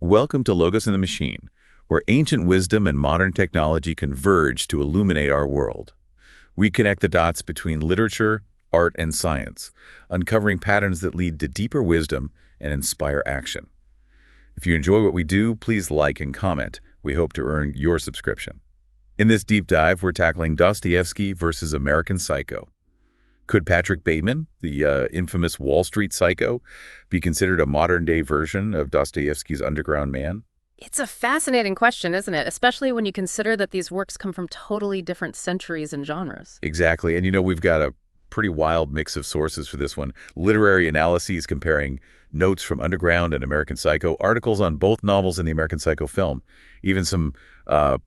Welcome to Logos in the Machine, where ancient wisdom and modern technology converge to illuminate our world. We connect the dots between literature, art, and science, uncovering patterns that lead to deeper wisdom and inspire action. If you enjoy what we do, please like and comment. We hope to earn your subscription. In this deep dive, we're tackling Dostoevsky versus American Psycho. Could Patrick Bateman, the infamous Wall Street psycho, be considered a modern-day version of Dostoevsky's Underground Man? It's a fascinating question, isn't it? Especially when you consider that these works come from totally different centuries and genres. Exactly. And we've got a pretty wild mix of sources for this one. Literary analyses comparing notes from Underground and American Psycho, articles on both novels and the American Psycho film, even some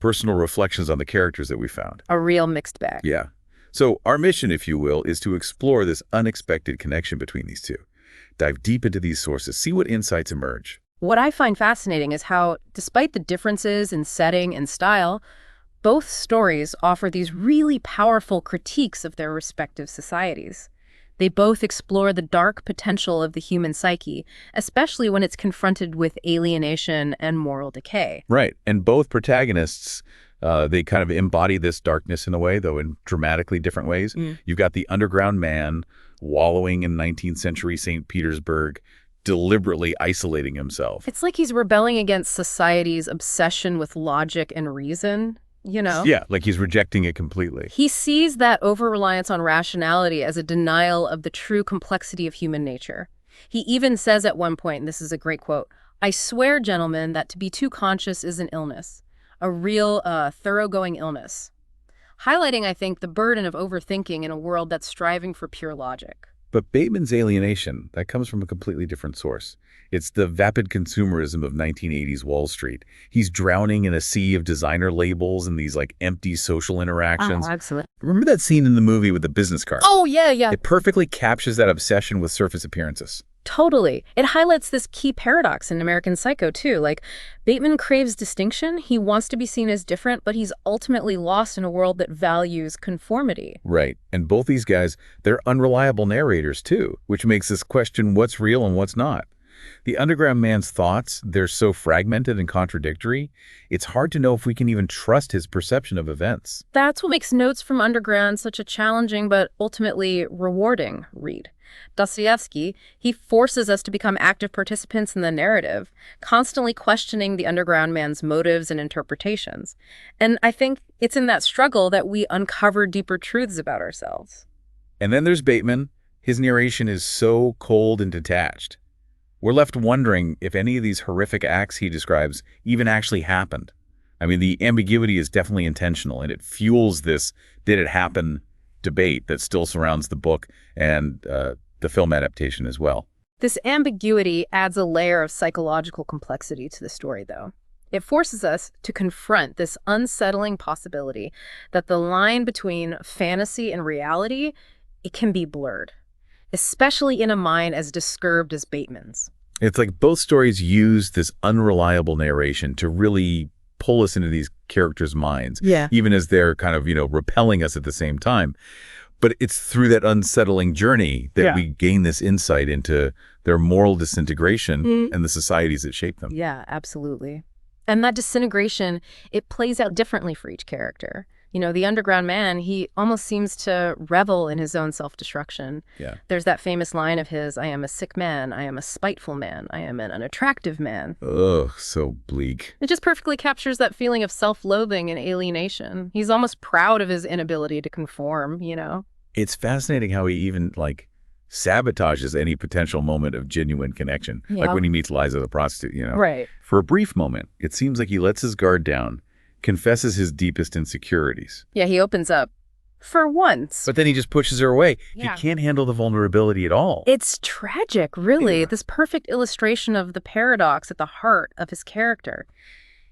personal reflections on the characters that we found. A real mixed bag. Yeah. So our mission, if you will, is to explore this unexpected connection between these two. Dive deep into these sources, see what insights emerge. What I find fascinating is how, despite the differences in setting and style, both stories offer these really powerful critiques of their respective societies. They both explore the dark potential of the human psyche, especially when it's confronted with alienation and moral decay. Right. And both protagonists, they kind of embody this darkness in a way, though in dramatically different ways. You've got the underground man wallowing in 19th century St. Petersburg, deliberately isolating himself. It's like he's rebelling against society's obsession with logic and reason, Yeah, like he's rejecting it completely. He sees that over-reliance on rationality as a denial of the true complexity of human nature. He even says at one point, and this is a great quote, "I swear, gentlemen, that to be too conscious is an illness, a real, thoroughgoing illness." Highlighting, I think, the burden of overthinking in a world that's striving for pure logic. But Bateman's alienation, that comes from a completely different source. It's the vapid consumerism of 1980s Wall Street. He's drowning in a sea of designer labels and these empty social interactions. Oh, absolutely. Remember that scene in the movie with the business card? Oh, yeah. It perfectly captures that obsession with surface appearances. Totally. It highlights this key paradox in American Psycho, too. Bateman craves distinction. He wants to be seen as different, but he's ultimately lost in a world that values conformity. Right. And both these guys, they're unreliable narrators, too, which makes us question what's real and what's not. The underground man's thoughts, they're so fragmented and contradictory, it's hard to know if we can even trust his perception of events. That's what makes Notes from Underground such a challenging but ultimately rewarding read. Dostoevsky, he forces us to become active participants in the narrative, constantly questioning the underground man's motives and interpretations. And I think it's in that struggle that we uncover deeper truths about ourselves. And then there's Bateman. His narration is so cold and detached. We're left wondering if any of these horrific acts he describes even actually happened. I mean, the ambiguity is definitely intentional, and it fuels this did it happen debate that still surrounds the book and the film adaptation as well. This ambiguity adds a layer of psychological complexity to the story, though. It forces us to confront this unsettling possibility that the line between fantasy and reality, it can be blurred, especially in a mind as disturbed as Bateman's. It's like both stories use this unreliable narration to really pull us into these characters' minds, even as they're kind of, repelling us at the same time. But it's through that unsettling journey that we gain this insight into their moral disintegration and the societies that shape them. Yeah, absolutely. And that disintegration, it plays out differently for each character. The underground man, he almost seems to revel in his own self-destruction. Yeah. There's that famous line of his, "I am a sick man, I am a spiteful man, I am an unattractive man." Ugh, so bleak. It just perfectly captures that feeling of self-loathing and alienation. He's almost proud of his inability to conform, It's fascinating how he even, sabotages any potential moment of genuine connection. Yeah. Like when he meets Liza the prostitute, Right. For a brief moment, it seems like he lets his guard down, confesses his deepest insecurities. Yeah, he opens up. For once. But then he just pushes her away. Yeah. He can't handle the vulnerability at all. It's tragic, really. Yeah. This perfect illustration of the paradox at the heart of his character.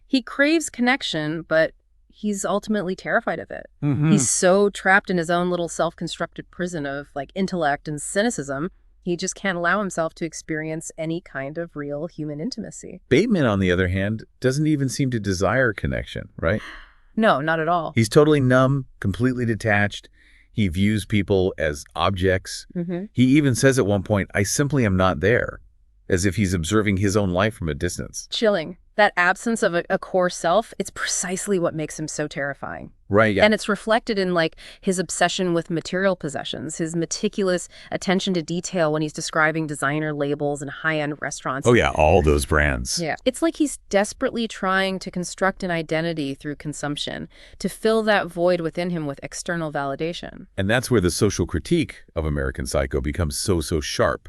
He craves connection, but he's ultimately terrified of it. He's so trapped in his own little self-constructed prison of intellect and cynicism, he just can't allow himself to experience any kind of real human intimacy. Bateman, on the other hand, doesn't even seem to desire connection, right? No, not at all. He's totally numb, completely detached. He views people as objects. He even says at one point, "I simply am not there." as if he's observing his own life from a distance. Chilling. That absence of a core self, it's precisely what makes him so terrifying. Right, yeah. And it's reflected in, like, his obsession with material possessions, his meticulous attention to detail when he's describing designer labels and high-end restaurants. Oh yeah, all those brands. Yeah. It's like he's desperately trying to construct an identity through consumption, to fill that void within him with external validation. And that's where the social critique of American Psycho becomes so sharp.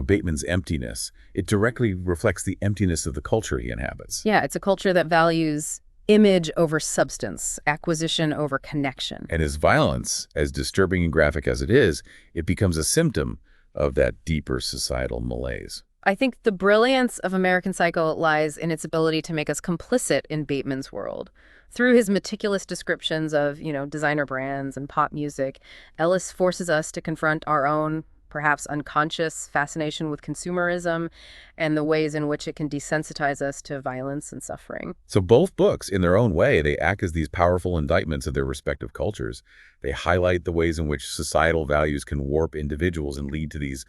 Bateman's emptiness, it directly reflects the emptiness of the culture he inhabits. Yeah, it's a culture that values image over substance, acquisition over connection. And his violence, as disturbing and graphic as it is, it becomes a symptom of that deeper societal malaise. I think the brilliance of American Psycho lies in its ability to make us complicit in Bateman's world. Through his meticulous descriptions of, designer brands and pop music, Ellis forces us to confront our own, perhaps unconscious, fascination with consumerism and the ways in which it can desensitize us to violence and suffering. So both books, in their own way, they act as these powerful indictments of their respective cultures. They highlight the ways in which societal values can warp individuals and lead to these,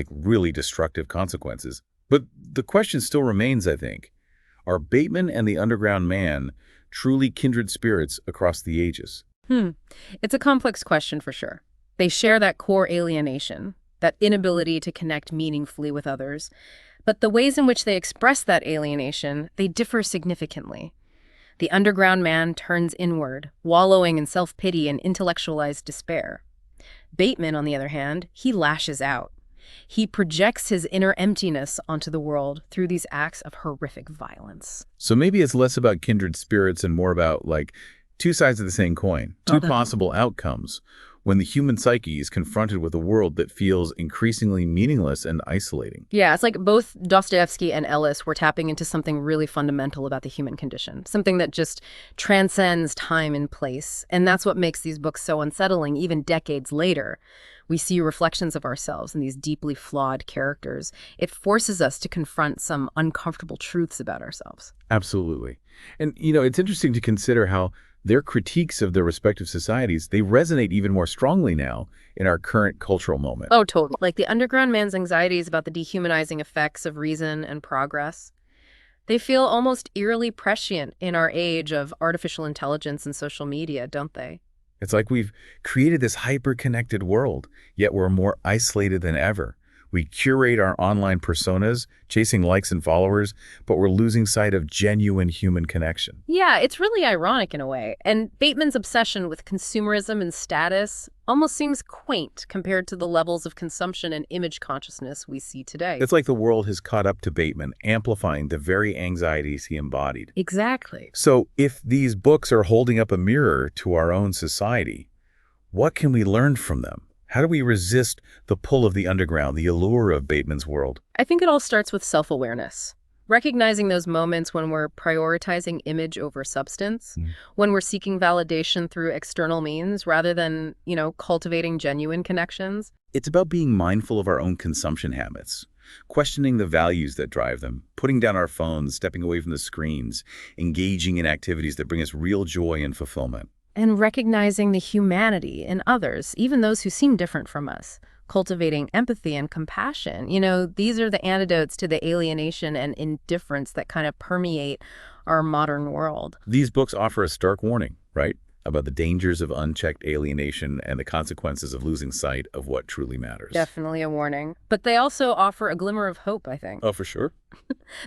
really destructive consequences. But the question still remains, I think. Are Bateman and the Underground Man truly kindred spirits across the ages? It's a complex question for sure. They share that core alienation, that inability to connect meaningfully with others. But the ways in which they express that alienation, they differ significantly. The Underground Man turns inward, wallowing in self-pity and intellectualized despair. Bateman, on the other hand, he lashes out. He projects his inner emptiness onto the world through these acts of horrific violence. So maybe it's less about kindred spirits and more about, two sides of the same coin, two possible outcomes when the human psyche is confronted with a world that feels increasingly meaningless and isolating. Yeah, it's like both Dostoevsky and Ellis were tapping into something really fundamental about the human condition, something that just transcends time and place. And that's what makes these books so unsettling, even decades later. We see reflections of ourselves in these deeply flawed characters. It forces us to confront some uncomfortable truths about ourselves. Absolutely. And, it's interesting to consider how their critiques of their respective societies, they resonate even more strongly now in our current cultural moment. Oh, totally. Like the Underground Man's anxieties about the dehumanizing effects of reason and progress. They feel almost eerily prescient in our age of artificial intelligence and social media, don't they? It's like we've created this hyper-connected world, yet we're more isolated than ever. We curate our online personas, chasing likes and followers, but we're losing sight of genuine human connection. Yeah, it's really ironic in a way. And Bateman's obsession with consumerism and status almost seems quaint compared to the levels of consumption and image consciousness we see today. It's like the world has caught up to Bateman, amplifying the very anxieties he embodied. Exactly. So if these books are holding up a mirror to our own society, what can we learn from them? How do we resist the pull of the underground, the allure of Bateman's world? I think it all starts with self-awareness. Recognizing those moments when we're prioritizing image over substance, when we're seeking validation through external means rather than, cultivating genuine connections. It's about being mindful of our own consumption habits, questioning the values that drive them, putting down our phones, stepping away from the screens, engaging in activities that bring us real joy and fulfillment. And recognizing the humanity in others, even those who seem different from us. Cultivating empathy and compassion. These are the antidotes to the alienation and indifference that kind of permeate our modern world. These books offer a stark warning, right? About the dangers of unchecked alienation and the consequences of losing sight of what truly matters. Definitely a warning. But they also offer a glimmer of hope, I think. Oh, for sure.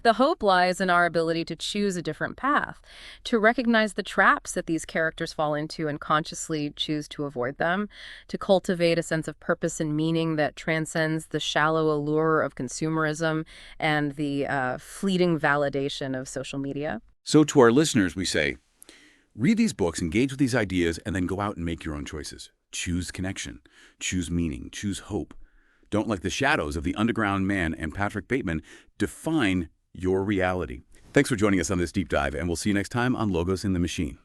The hope lies in our ability to choose a different path, to recognize the traps that these characters fall into and consciously choose to avoid them, to cultivate a sense of purpose and meaning that transcends the shallow allure of consumerism and the fleeting validation of social media. So to our listeners, we say, read these books, engage with these ideas, and then go out and make your own choices. Choose connection, choose meaning, choose hope. Don't let the shadows of the Underground Man and Patrick Bateman define your reality. Thanks for joining us on this deep dive, and we'll see you next time on Logos in the Machine.